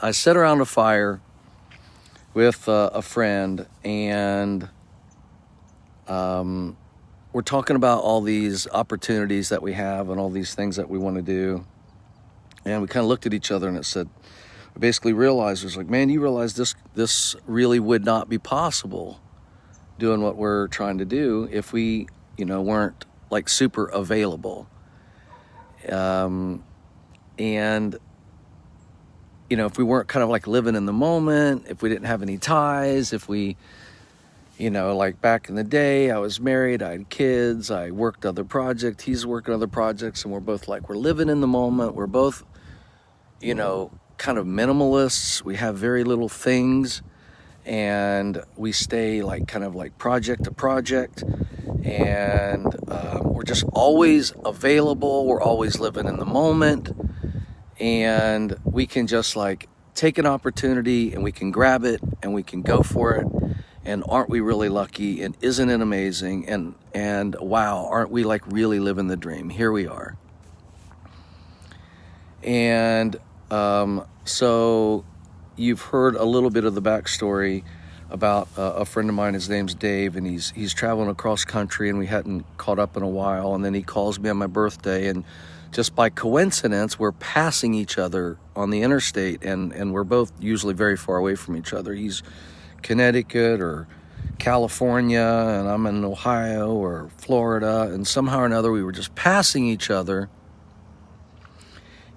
I sit around a fire with a friend, and we're talking about all these opportunities that we have and all these things that we want to do. And we kind of looked at each other, and it said, we basically realized, it was like, man, you realize this really would not be possible doing what we're trying to do if we, weren't like super available. And, if we weren't kind of like living in the moment, if we didn't have any ties, if we, like back in the day, I was married, I had kids, I worked other projects, he's working other projects, and we're both like, we're living in the moment. We're both, kind of minimalists. We have very little things, and we stay like kind of like project to project, and we're just always available. We're always living in the moment, and we can just like take an opportunity and we can grab it and we can go for it. And aren't we really lucky? And isn't it amazing? And wow, aren't we like really living the dream? Here we are. And so you've heard a little bit of the backstory about a friend of mine. His name's Dave, and he's traveling across country, and we hadn't caught up in a while. And then he calls me on my birthday, and just by coincidence, we're passing each other on the interstate, and we're both usually very far away from each other. He's Connecticut or California, and I'm in Ohio or Florida, and somehow or another we were just passing each other,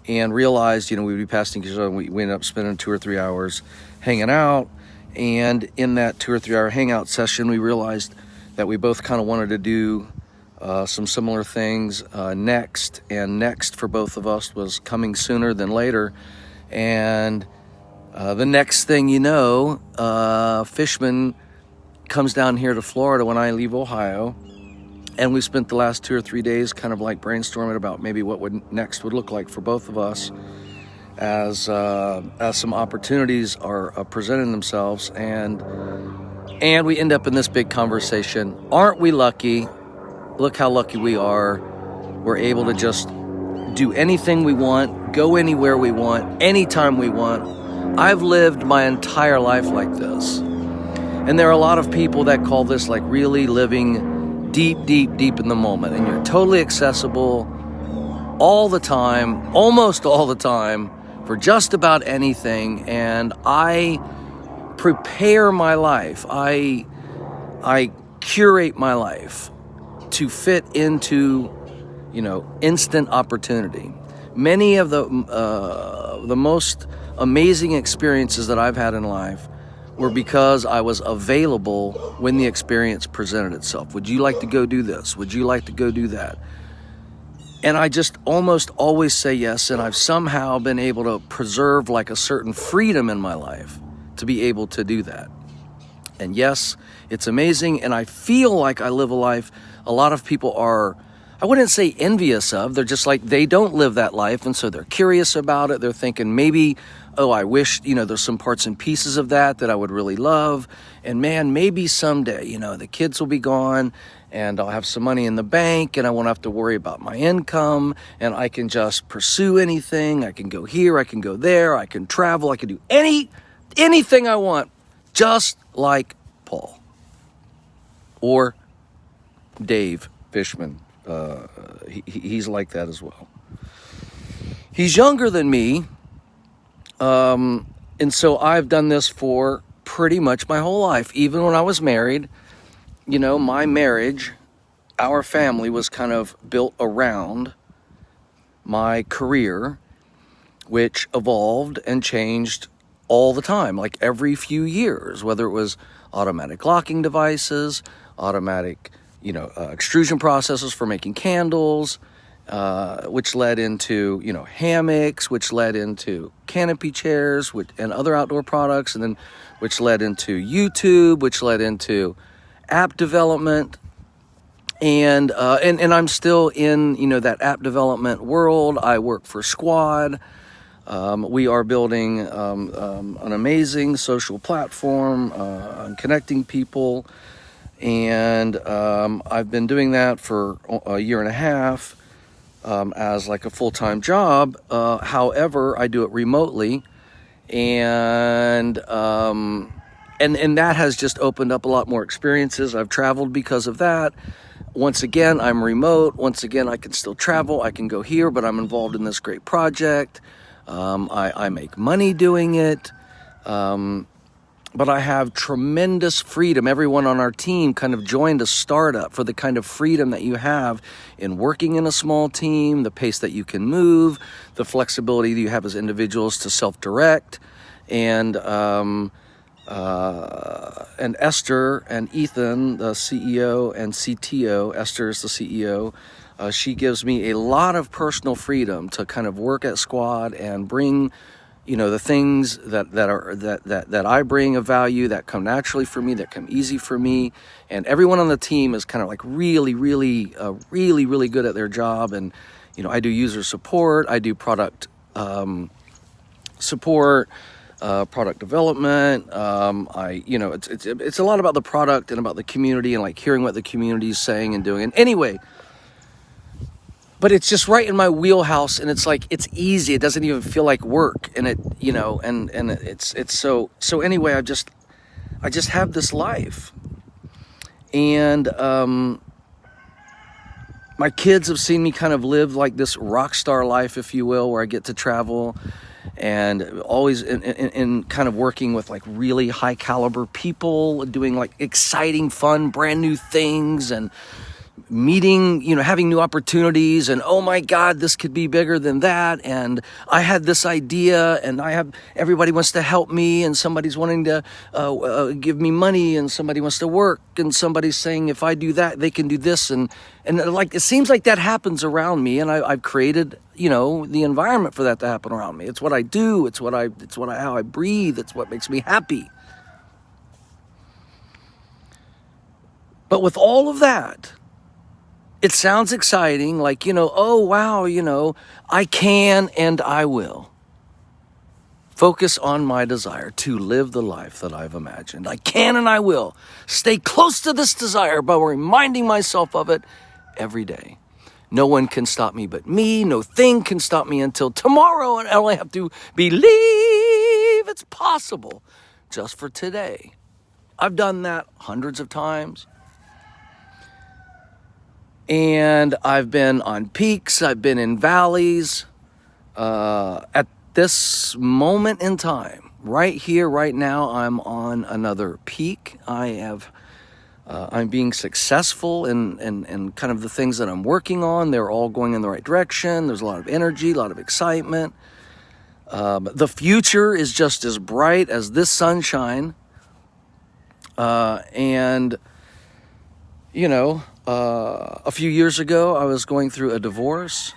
and realized, we'd be passing each other, and we ended up spending 2 or 3 hours hanging out. And in that 2 or 3 hour hangout session, we realized that we both kind of wanted to do some similar things next, and next for both of us was coming sooner than later. And the next thing you know, Fishman comes down here to Florida when I leave Ohio, and we spent the last 2 or 3 days kind of like brainstorming about maybe what next would look like for both of us as some opportunities are presenting themselves, and we end up in this big conversation. Aren't we lucky? Look how lucky we are. We're able to just do anything we want, go anywhere we want, anytime we want. I've lived my entire life like this. And there are a lot of people that call this like really living deep, deep, deep in the moment. And you're totally accessible all the time, almost all the time, for just about anything. And I prepare my life. I curate my life to fit into, instant opportunity. Many of the most amazing experiences that I've had in life were because I was available when the experience presented itself. Would you like to go do this? Would you like to go do that? And I just almost always say yes, and I've somehow been able to preserve like a certain freedom in my life to be able to do that. And yes, it's amazing, and I feel like I live a life a lot of people are, I wouldn't say envious of. They're just like, they don't live that life, and so they're curious about it. They're thinking maybe, oh, I wish, there's some parts and pieces of that I would really love. And man, maybe someday, the kids will be gone, and I'll have some money in the bank, and I won't have to worry about my income, and I can just pursue anything. I can go here, I can go there, I can travel, I can do anything I want, just like Paul or Dave Fishman. He's like that as well. He's younger than me, and so I've done this for pretty much my whole life. Even when I was married, my marriage, our family was kind of built around my career, which evolved and changed all the time, like every few years, whether it was automatic locking devices, automatic extrusion processes for making candles, which led into, hammocks, which led into canopy chairs, and other outdoor products, and then which led into YouTube, which led into app development. And I'm still in, that app development world. I work for Squad. We are building an amazing social platform, connecting people. And I've been doing that for a year and a half as like a full-time job. However, I do it remotely. And that has just opened up a lot more experiences. I've traveled because of that. Once again, I'm remote. Once again, I can still travel. I can go here, but I'm involved in this great project. I make money doing it. But I have tremendous freedom. Everyone on our team kind of joined a startup for the kind of freedom that you have in working in a small team, the pace that you can move, the flexibility that you have as individuals to self-direct. And Esther and Ethan, the CEO and CTO, Esther is the CEO, she gives me a lot of personal freedom to kind of work at Squad and bring, the things that I bring of value that come naturally for me, that come easy for me. And everyone on the team is kind of like really good at their job. And, I do user support, I do product support, product development. It's a lot about the product and about the community and like hearing what the community is saying and doing. And anyway, but it's just right in my wheelhouse, and it's like, it's easy. It doesn't even feel like work. And it, and it's so anyway, I just have this life. And, my kids have seen me kind of live like this rock star life, if you will, where I get to travel and always in kind of working with like really high caliber people, doing like exciting, fun, brand new things, and meeting, having new opportunities, and oh my God, this could be bigger than that. And I had this idea, and everybody wants to help me, and somebody's wanting to give me money, and somebody wants to work, and somebody's saying if I do that, they can do this, and like it seems like that happens around me, and I've created, the environment for that to happen around me. It's what I do. It's how I breathe. It's what makes me happy. But with all of that, it sounds exciting, like, oh, wow, I can and I will focus on my desire to live the life that I've imagined. I can and I will stay close to this desire by reminding myself of it every day. No one can stop me but me. No thing can stop me until tomorrow, and I only have to believe it's possible just for today. I've done that hundreds of times. And I've been on peaks, I've been in valleys. At this moment in time, right here, right now, I'm on another peak. I'm being successful in kind of the things that I'm working on. They're all going in the right direction. There's a lot of energy, a lot of excitement. The future is just as bright as this sunshine. A few years ago, I was going through a divorce.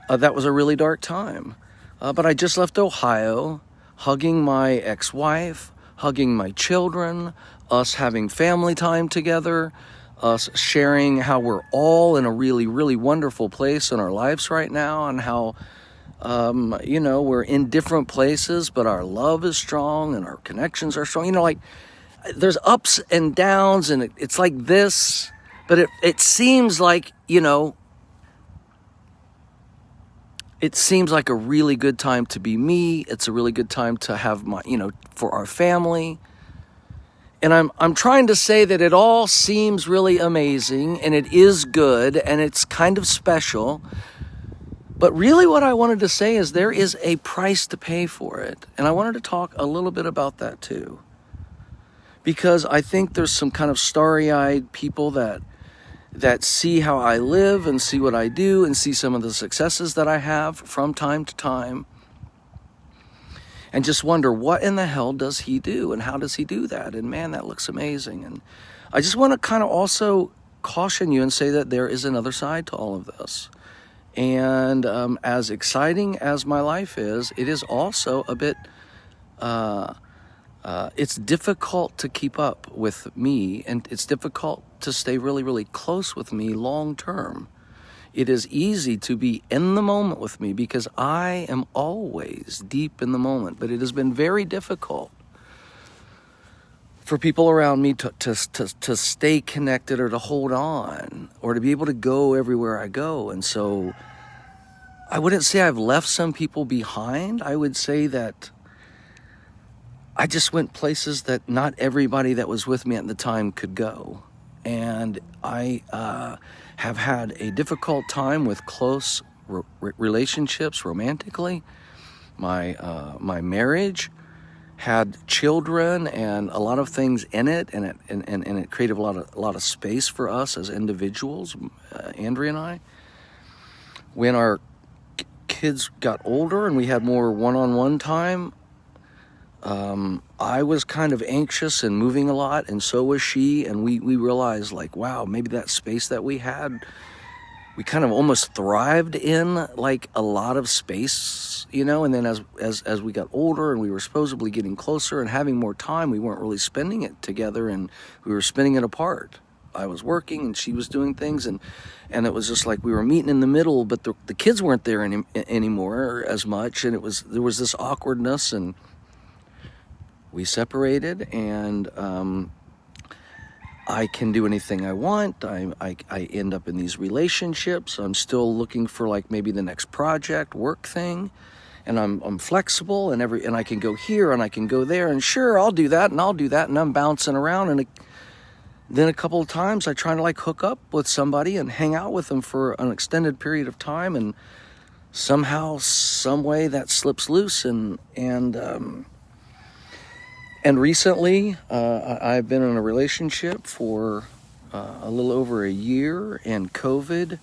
That was a really dark time. But I just left Ohio, hugging my ex-wife, hugging my children, us having family time together, us sharing how we're all in a really, really wonderful place in our lives right now, and how, we're in different places, but our love is strong and our connections are strong. There's ups and downs, and it's like this. But it seems like, it seems like a really good time to be me. It's a really good time to have my, for our family. And I'm trying to say that it all seems really amazing, and it is good, and it's kind of special. But really what I wanted to say is there is a price to pay for it. And I wanted to talk a little bit about that too. Because I think there's some kind of starry-eyed people that see how I live and see what I do and see some of the successes that I have from time to time, and just wonder, what in the hell does he do and how does he do that? And man, that looks amazing. And I just want to kind of also caution you and say that there is another side to all of this. And as exciting as my life is, it is also a bit it's difficult to keep up with me, and it's difficult to stay really, really close with me long term. It is easy to be in the moment with me because I am always deep in the moment, but it has been very difficult for people around me to stay connected or to hold on or to be able to go everywhere I go. And so I wouldn't say I've left some people behind. I would say that I just went places that not everybody that was with me at the time could go. And I have had a difficult time with close relationships romantically. My marriage had children and a lot of things in it, and it created a lot of space for us as individuals, Andrea and I. When our kids got older and we had more one-on-one time, I was kind of anxious and moving a lot, and so was she, and we realized, like, wow, maybe that space that we had, we kind of almost thrived in, like, a lot of space, you know. And then as we got older and we were supposedly getting closer and having more time, we weren't really spending it together, and we were spending it apart. I was working and she was doing things, and it was just like we were meeting in the middle, but the kids weren't there anymore as much, and there was this awkwardness, and we separated. And I can do anything I want. I end up in these relationships. I'm still looking for, like, maybe the next project, work thing, and I'm flexible, and I can go here and I can go there, and sure, I'll do that and I'll do that, and I'm bouncing around. And then a couple of times I try to, like, hook up with somebody and hang out with them for an extended period of time, and somehow, some way that slips loose. And recently, I've been in a relationship for a little over a year, and COVID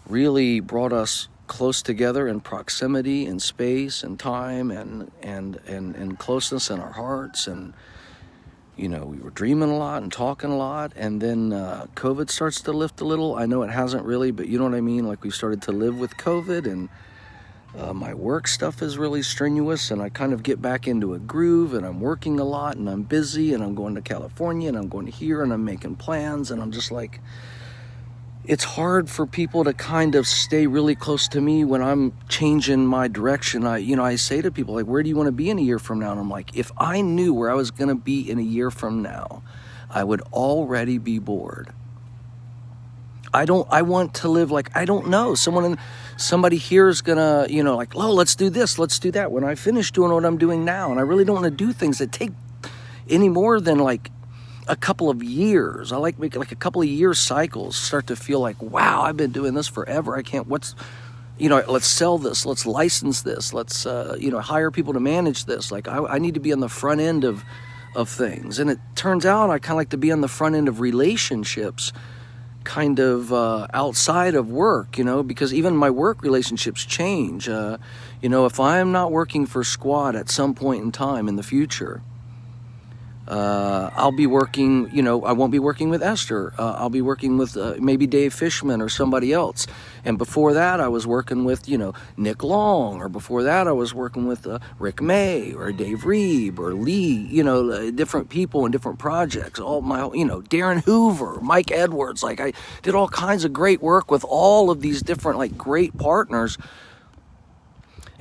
really brought us close together in proximity and space and time and closeness in our hearts. And, you know, we were dreaming a lot and talking a lot, and then COVID starts to lift a little. I know it hasn't really, but you know what I mean? Like, we started to live with COVID, and my work stuff is really strenuous, and I kind of get back into a groove, and I'm working a lot, and I'm busy, and I'm going to California, and I'm going to here, and I'm making plans, and I'm just like, it's hard for people to kind of stay really close to me when I'm changing my direction. I say to people, like, where do you want to be in a year from now? And I'm like, if I knew where I was going to be in a year from now, I would already be bored. I want to live like, I don't know, somebody here is gonna, like, oh, let's do this, let's do that, when I finish doing what I'm doing now. And I really don't want to do things that take any more than, like, a couple of years. I like making, like, a couple of year cycles start to feel like, wow, I've been doing this forever. I can't, let's sell this, let's license this, let's, hire people to manage this. Like, I need to be on the front end of things. And it turns out I kind of like to be on the front end of relationships, kind of outside of work, because even my work relationships change. If I'm not working for Squad at some point in time in the future, I'll be working, I won't be working with Esther. I'll be working with maybe Dave Fishman or somebody else. And before that, I was working with, Nick Long, or before that, I was working with Rick May or Dave Reeb or Lee, different people and different projects. All my, Darren Hoover, Mike Edwards. Like, I did all kinds of great work with all of these different, like, great partners.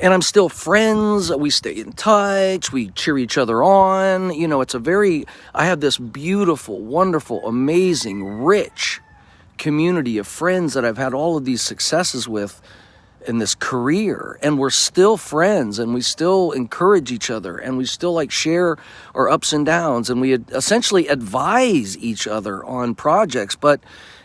And I'm still friends, we stay in touch, we cheer each other on. I have this beautiful, wonderful, amazing, rich community of friends that I've had all of these successes with in this career. And we're still friends, and we still encourage each other, and we still, like, share our ups and downs, and we essentially advise each other on projects. But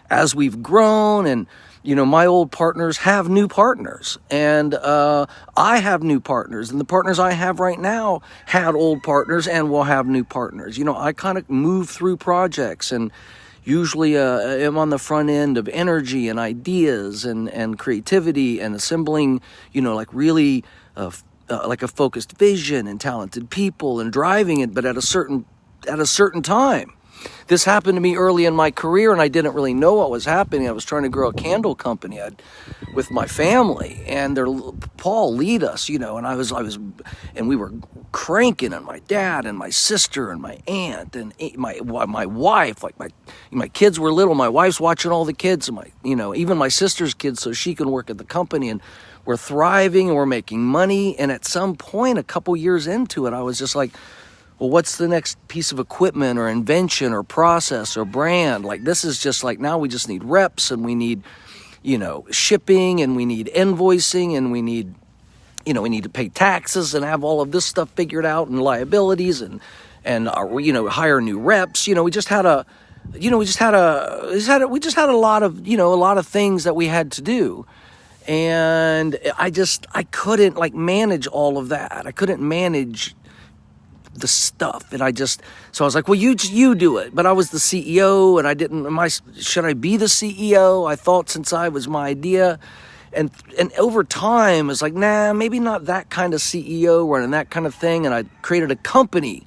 as we've grown, and my old partners have new partners, and I have new partners, and the partners I have right now had old partners and will have new partners. I kind of move through projects, and usually am on the front end of energy and ideas and creativity and assembling, like, really like a focused vision and talented people and driving it, but at a certain time. This happened to me early in my career, and I didn't really know what was happening. I was trying to grow a candle company with my family, and Paul lead us, and and we were cranking, and my dad and my sister and my aunt and my wife, like, my kids were little. My wife's watching all the kids, and even my sister's kids, so she can work at the company, and we're thriving and we're making money. And at some point, a couple years into it, I was just like, well, what's the next piece of equipment or invention or process or brand? Like, this is just like, now we just need reps, and we need, shipping, and we need invoicing, and we need, we need to pay taxes and have all of this stuff figured out and liabilities and hire new reps. We just had a lot of, a lot of things that we had to do. And I couldn't like manage all of that. I couldn't manage the stuff. And so I was like, well, you do it. But I was the CEO and should I be the CEO? I thought, since I was my idea. And over time, it's like, nah, maybe not that kind of CEO running that kind of thing. And I created a company,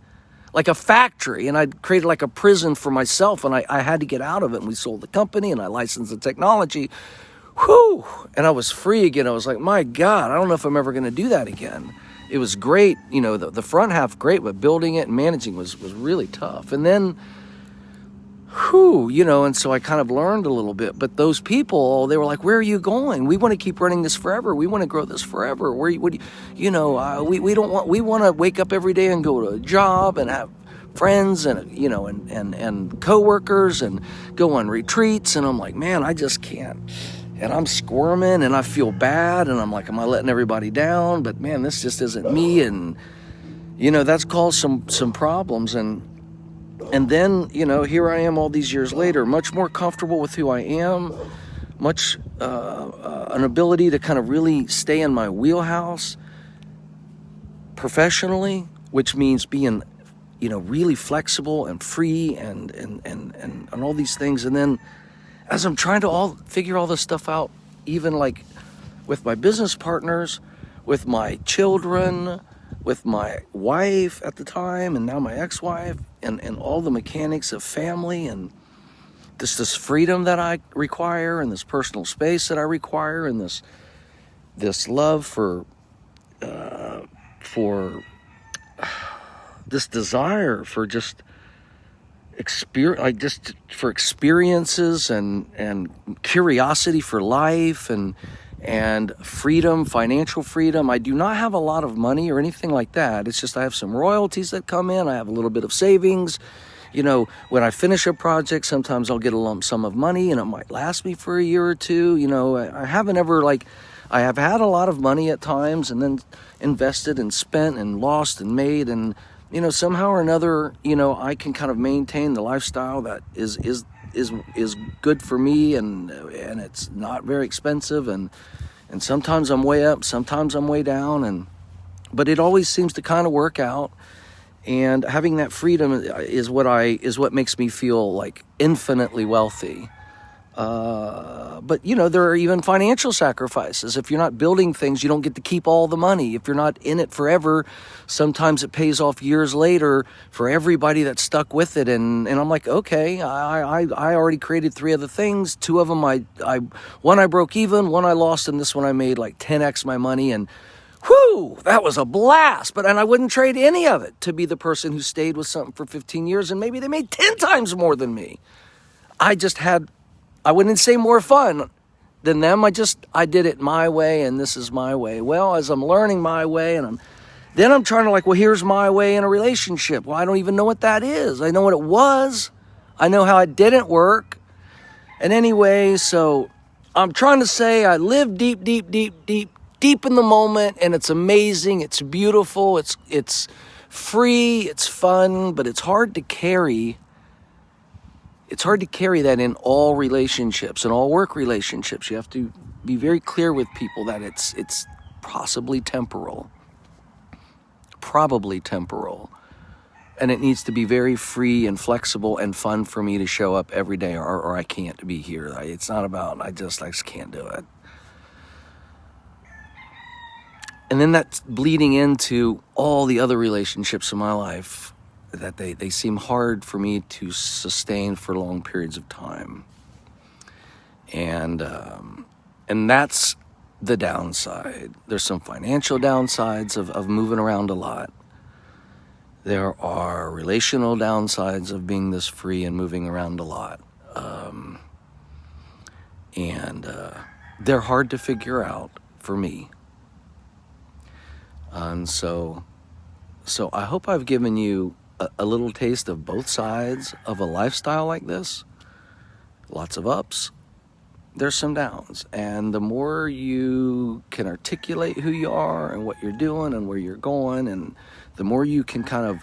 like a factory, and I created like a prison for myself, and I had to get out of it. And we sold the company, and I licensed the technology. Whew! And I was free again. I was like, my God, I don't know if I'm ever going to do that again. It was great, the front half great, but building it and managing was really tough. And then, and so I kind of learned a little bit. But those people, they were like, where are you going? We want to keep running this forever. We want to grow this forever. We want to wake up every day and go to a job and have friends and, and coworkers and go on retreats. And I'm like, man, I just can't. And I'm squirming and I feel bad. And I'm like, am I letting everybody down? But man, this just isn't me. And, that's caused some problems. And then, here I am all these years later, much more comfortable with who I am, much an ability to kind of really stay in my wheelhouse professionally, which means being, really flexible and free and all these things. And then as I'm trying to figure all this stuff out, even like with my business partners, with my children, with my wife at the time, and now my ex-wife, and all the mechanics of family, and this freedom that I require, and this personal space that I require, and this love for this desire for just for experiences and curiosity for life and freedom, financial freedom. I do not have a lot of money or anything like that. It's just I have some royalties that come in. I have a little bit of savings. When I finish a project, sometimes I'll get a lump sum of money and it might last me for a year or two. I haven't ever I have had a lot of money at times and then invested and spent and lost and made, and somehow or another, I can kind of maintain the lifestyle that is good for me, and it's not very expensive, and sometimes I'm way up, sometimes I'm way down, but it always seems to kind of work out. And having that freedom is what makes me feel like infinitely wealthy. But there are even financial sacrifices. If you're not building things, you don't get to keep all the money. If you're not in it forever, sometimes it pays off years later for everybody that's stuck with it. And I'm like, okay, I already created 3 other things. 2 of them, one I broke even, one I lost, and this one I made like 10x my money. And whew, that was a blast. And I wouldn't trade any of it to be the person who stayed with something for 15 years and maybe they made 10 times more than me. I wouldn't say more fun than them. I did it my way, and this is my way. Well, as I'm learning my way, and I'm trying to well, here's my way in a relationship. Well, I don't even know what that is. I know what it was. I know how it didn't work. And anyway, so I'm trying to say I live deep in the moment, and it's amazing. It's beautiful. It's free. It's fun, but it's hard to carry. It's hard to carry that in all relationships and all work relationships. You have to be very clear with people that it's probably temporal, and it needs to be very free and flexible and fun for me to show up every day, or I can't be here. It's not about I just can't do it. And then that's bleeding into all the other relationships in my life, that they seem hard for me to sustain for long periods of time. And that's the downside. There's some financial downsides of moving around a lot. There are relational downsides of being this free and moving around a lot. They're hard to figure out for me. And so I hope I've given you a little taste of both sides of a lifestyle like this. Lots of ups, there's some downs. And the more you can articulate who you are and what you're doing and where you're going, and the more you can kind of,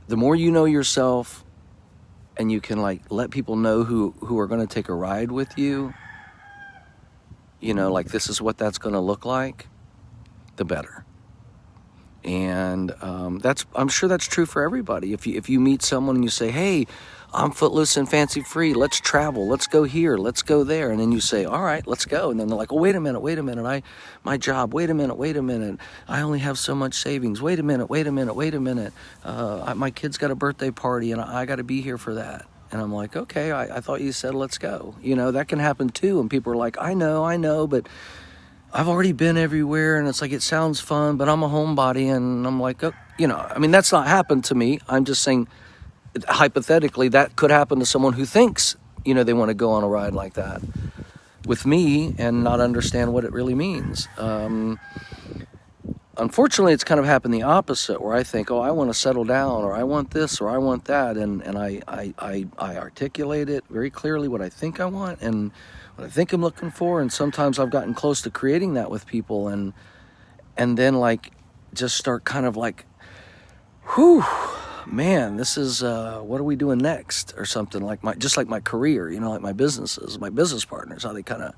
the more you know yourself, and you can like let people know who are going to take a ride with you, like this is what that's going to look like, the better. And I'm sure that's true for everybody. If you meet someone and you say, hey, I'm footloose and fancy free, let's travel, let's go here, let's go there, and then you say, all right, let's go, and then they're like, oh, wait a minute, my job, wait a minute, I only have so much savings, wait a minute, my kid's got a birthday party and I got to be here for that. And I'm like, okay, I thought you said let's go. That can happen too, and people are like, I know, but I've already been everywhere, and it's like, it sounds fun, but I'm a homebody, and I'm like, oh, that's not happened to me. I'm just saying, hypothetically, that could happen to someone who thinks, they want to go on a ride like that with me and not understand what it really means. Unfortunately, it's kind of happened the opposite, where I think, oh, I want to settle down, or I want this, or I want that, and I articulate it very clearly what I think I want and what I think I'm looking for, and sometimes I've gotten close to creating that with people, and then like just start kind of like, whew, man, this is what are we doing next, or something, like my career, like my business partners, how they kind of,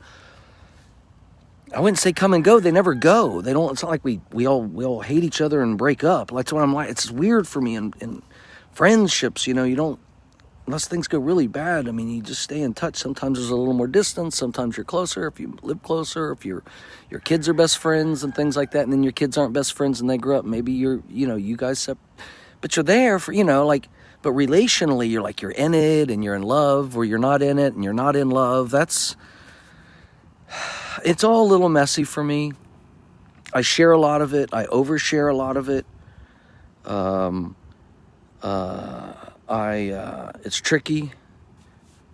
I wouldn't say come and go, they never go. They don't, it's not like we all hate each other and break up. That's what I'm like. It's weird for me in friendships, you don't, unless things go really bad, I mean, you just stay in touch. Sometimes there's a little more distance, sometimes you're closer if you live closer, if your kids are best friends and things like that, and then your kids aren't best friends and they grow up, maybe you guys but you're there for, but relationally, you're like, you're in it and you're in love, or you're not in it and you're not in love. It's all a little messy for me. I share a lot of it. I overshare a lot of it. It's tricky,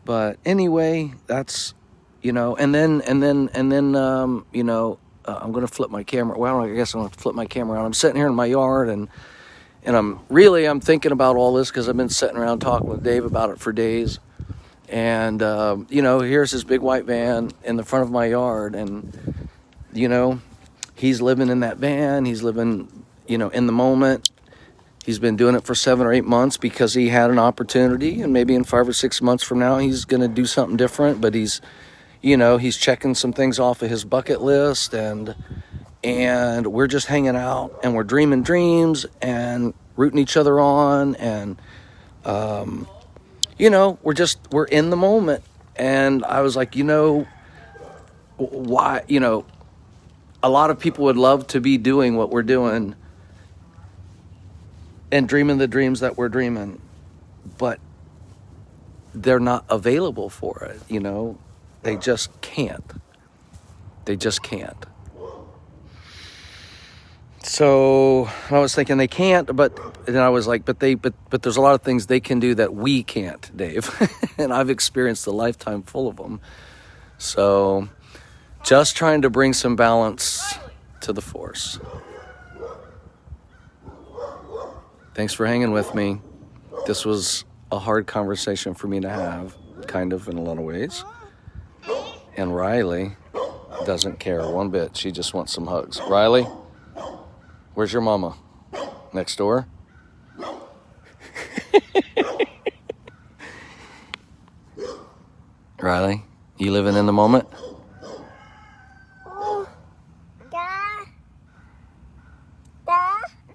but anyway, that's, and then, I'm going to flip my camera. Well, I guess I'm going to flip my camera around. I'm sitting here in my yard, and I'm thinking about all this because I've been sitting around talking with Dave about it for days. And, here's this big white van in the front of my yard, and, he's living in that van. He's living, in the moment. He's been doing it for 7 or 8 months because he had an opportunity, and maybe in 5 or 6 months from now, he's going to do something different, but he's checking some things off of his bucket list, and we're just hanging out, and we're dreaming dreams and rooting each other on, and, we're in the moment. And I was like, why, a lot of people would love to be doing what we're doing and dreaming the dreams that we're dreaming, but they're not available for it. They just can't. So I was thinking they can't, but then I was like, but there's a lot of things they can do that we can't, Dave. And I've experienced a lifetime full of them. So just trying to bring some balance to the force. Thanks for hanging with me. This was a hard conversation for me to have, kind of, in a lot of ways. And Riley doesn't care one bit. She just wants some hugs. Riley, where's your mama? Next door? Riley, you living in the moment?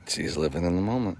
She's living in the moment.